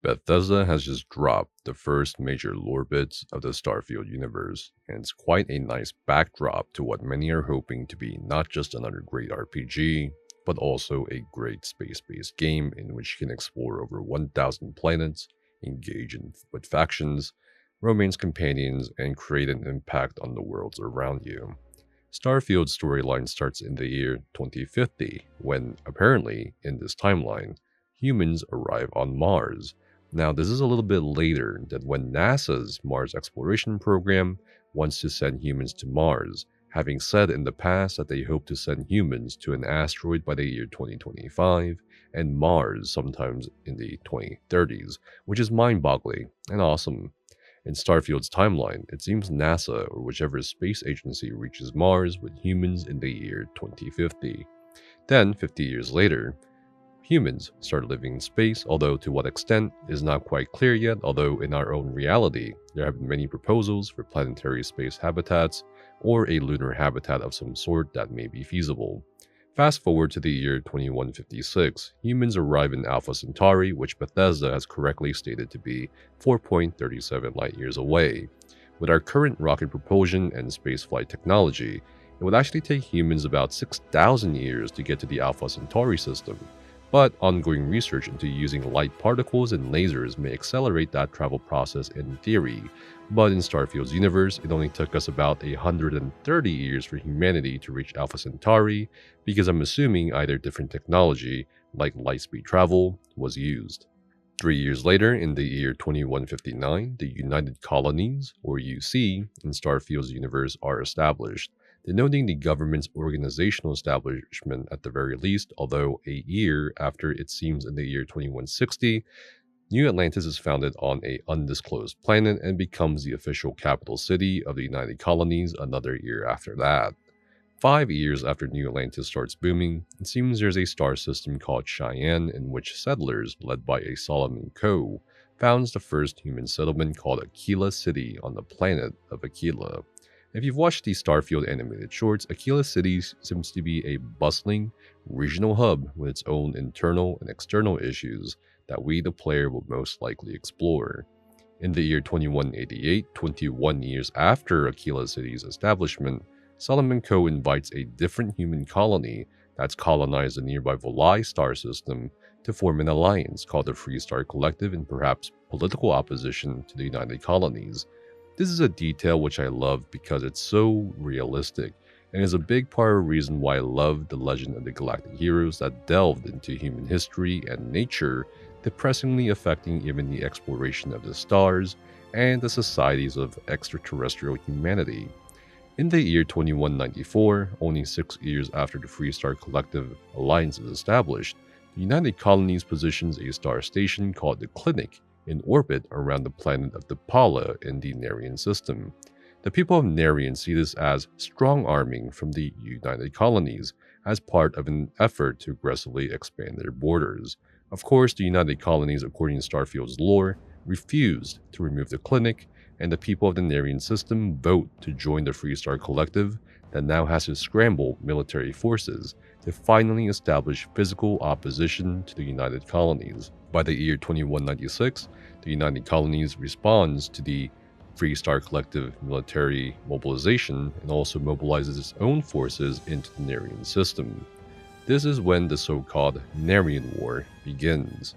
Bethesda has just dropped the first major lore bits of the Starfield universe, and it's quite a nice backdrop to what many are hoping to be not just another great RPG, but also a great space-based game in which you can explore over 1,000 planets, engage with factions, romance companions, and create an impact on the worlds around you. Starfield's storyline starts in the year 2050, when, apparently, in this timeline, humans arrive on Mars. Now, this is a little bit later than when NASA's Mars exploration program wants to send humans to Mars, having said in the past that they hope to send humans to an asteroid by the year 2025 and Mars sometimes in the 2030s, which is mind-boggling and awesome. In Starfield's timeline, it seems NASA or whichever space agency reaches Mars with humans in the year 2050. Then, 50 years later, humans start living in space, although to what extent is not quite clear yet, although in our own reality, there have been many proposals for planetary space habitats or a lunar habitat of some sort that may be feasible. Fast forward to the year 2156, humans arrive in Alpha Centauri, which Bethesda has correctly stated to be 4.37 light years away. With our current rocket propulsion and spaceflight technology, it would actually take humans about 6,000 years to get to the Alpha Centauri system, but ongoing research into using light particles and lasers may accelerate that travel process in theory. But in Starfield's universe, it only took us about 130 years for humanity to reach Alpha Centauri, because I'm assuming either different technology, like light-speed travel, was used. 3 years later, in the year 2159, the United Colonies, or UC, in Starfield's universe are established, denoting the government's organizational establishment at the very least, although a year after it seems in the year 2160, New Atlantis is founded on an undisclosed planet and becomes the official capital city of the United Colonies another year after that. 5 years after New Atlantis starts booming, it seems there's a star system called Cheyenne in which settlers, led by a Solomon Coe, founds the first human settlement called Aquila City on the planet of Aquila. If you've watched the Starfield animated shorts, Aquila City seems to be a bustling, regional hub with its own internal and external issues that we, the player, will most likely explore. In the year 2188, 21 years after Aquila City's establishment, Solomon Coe invites a different human colony that's colonized the nearby Volai star system to form an alliance called the Free Star Collective in perhaps political opposition to the United Colonies. This is a detail which I love because it's so realistic, and is a big part of the reason why I love the Legend of the Galactic Heroes that delved into human history and nature, depressingly affecting even the exploration of the stars and the societies of extraterrestrial humanity. In the year 2194, only 6 years after the Free Star Collective alliance is established, the United Colonies positions a star station called the Clinic in orbit around the planet of Depala in the Narian system. The people of Narian see this as strong-arming from the United Colonies as part of an effort to aggressively expand their borders. Of course, the United Colonies, according to Starfield's lore, refused to remove the clinic, and the people of the Narian system vote to join the Free Star Collective that now has to scramble military forces to finally establish physical opposition to the United Colonies. By the year 2196, the United Colonies responds to the Free Star Collective military mobilization and also mobilizes its own forces into the Narian system. This is when the so-called Narian War begins.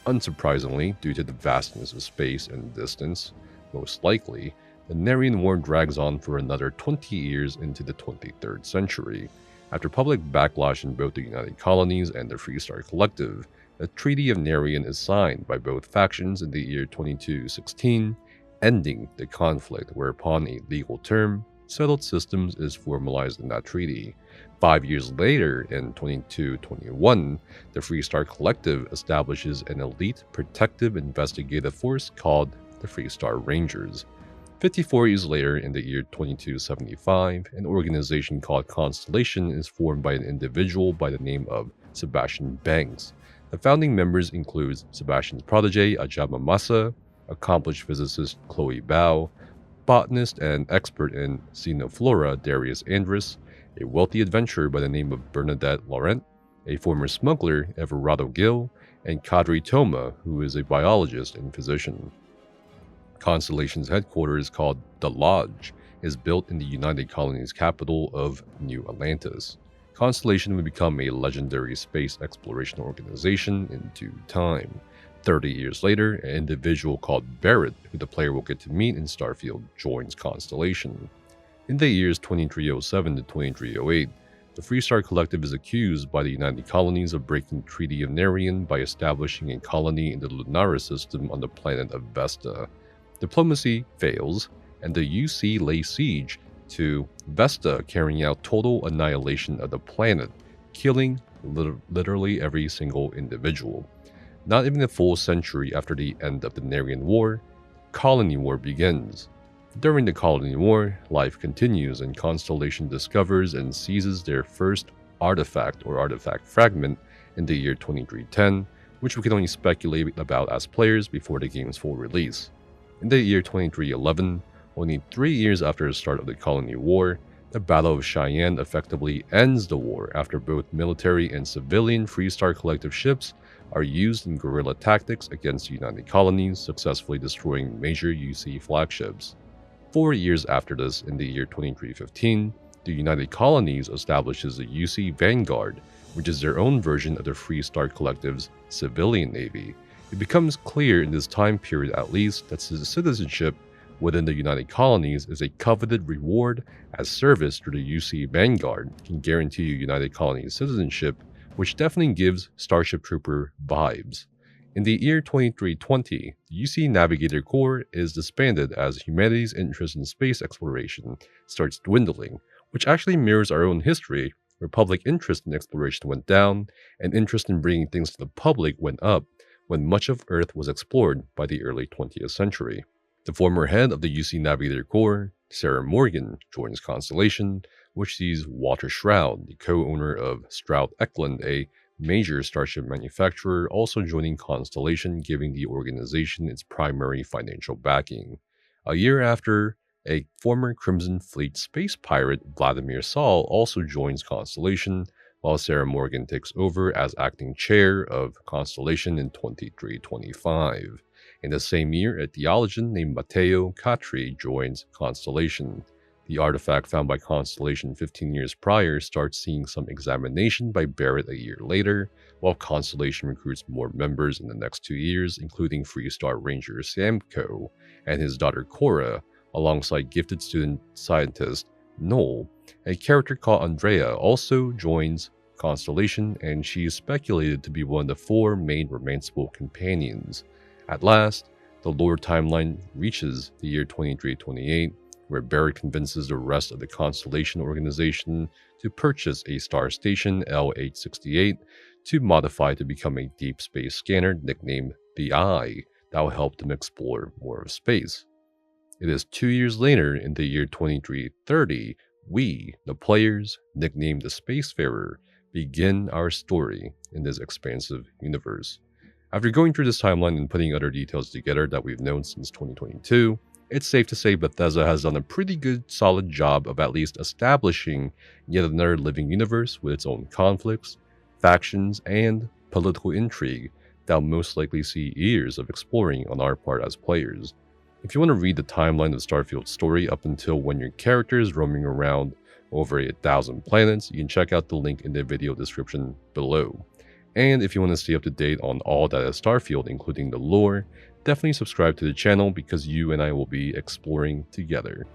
Unsurprisingly, due to the vastness of space and distance, most likely, the Narian War drags on for another 20 years into the 23rd century. After public backlash in both the United Colonies and the Free Star Collective, the Treaty of Narian is signed by both factions in the year 2216, ending the conflict, whereupon a legal term, settled systems, is formalized in that treaty. 5 years later, in 2221, the Free Star Collective establishes an elite protective investigative force called the Free Star Rangers. 54 years later, in the year 2275, an organization called Constellation is formed by an individual by the name of Sebastian Banks. The founding members include Sebastian's protege Ajama Massa, accomplished physicist Chloe Bao, botanist and expert in xenoflora Darius Andrus, a wealthy adventurer by the name of Bernadette Laurent, a former smuggler Everardo Gil, and Kadri Toma, who is a biologist and physician. Constellation's headquarters, called The Lodge, is built in the United Colonies capital of New Atlantis. Constellation would become a legendary space exploration organization in due time. 30 years later, an individual called Barrett, who the player will get to meet in Starfield, joins Constellation. In the years 2307 to 2308, the Freestar Collective is accused by the United Colonies of breaking Treaty of Narian by establishing a colony in the Lunaris system on the planet of Vesta. Diplomacy fails, and the UC lay siege to Vesta, carrying out total annihilation of the planet, killing literally every single individual. Not even a full century after the end of the Narian War, Colony War begins. During the Colony War, life continues and Constellation discovers and seizes their first artifact or artifact fragment in the year 2310, which we can only speculate about as players before the game's full release. In the year 2311, only 3 years after the start of the Colony War, the Battle of Cheyenne effectively ends the war after both military and civilian Freestar Collective ships are used in guerrilla tactics against the United Colonies, successfully destroying major UC flagships. 4 years after this, in the year 2315, the United Colonies establishes the UC Vanguard, which is their own version of the Freestar Collective's civilian navy. It becomes clear in this time period at least that citizenship within the United Colonies is a coveted reward, as service through the UC Vanguard can guarantee you United Colonies citizenship, which definitely gives Starship Trooper vibes. In the year 2320, the UC Navigator Corps is disbanded as humanity's interest in space exploration starts dwindling, which actually mirrors our own history, where public interest in exploration went down and interest in bringing things to the public went up when much of Earth was explored by the early 20th century. The former head of the UC Navigator Corps, Sarah Morgan, joins Constellation, which sees Walter Shroud, the co-owner of Stroud Eklund, a major starship manufacturer, also joining Constellation, giving the organization its primary financial backing. A year after, a former Crimson Fleet space pirate, Vladimir Saul, also joins Constellation, while Sarah Morgan takes over as acting chair of Constellation in 2325. In the same year, a theologian named Matteo Catri joins Constellation. The artifact found by Constellation 15 years prior starts seeing some examination by Barrett a year later, while Constellation recruits more members in the next 2 years, including Freestar Ranger Samko and his daughter Cora, alongside gifted student scientist Noel. A character called Andrea also joins Constellation, and she is speculated to be one of the 4 main romanceable companions. At last, the lore timeline reaches the year 2328, where Barrett convinces the rest of the Constellation organization to purchase a star station L868 to modify to become a deep space scanner nicknamed the Eye that will help them explore more of space. It is 2 years later, in the year 2330, we, the players, nicknamed the Spacefarer, begin our story in this expansive universe. After going through this timeline and putting other details together that we've known since 2022, it's safe to say Bethesda has done a pretty good solid job of at least establishing yet another living universe with its own conflicts, factions, and political intrigue that will most likely see years of exploring on our part as players. If you want to read the timeline of Starfield's story up until when your character is roaming around over 1,000 planets, you can check out the link in the video description below. And if you want to stay up to date on all that is Starfield, including the lore, definitely subscribe to the channel because you and I will be exploring together.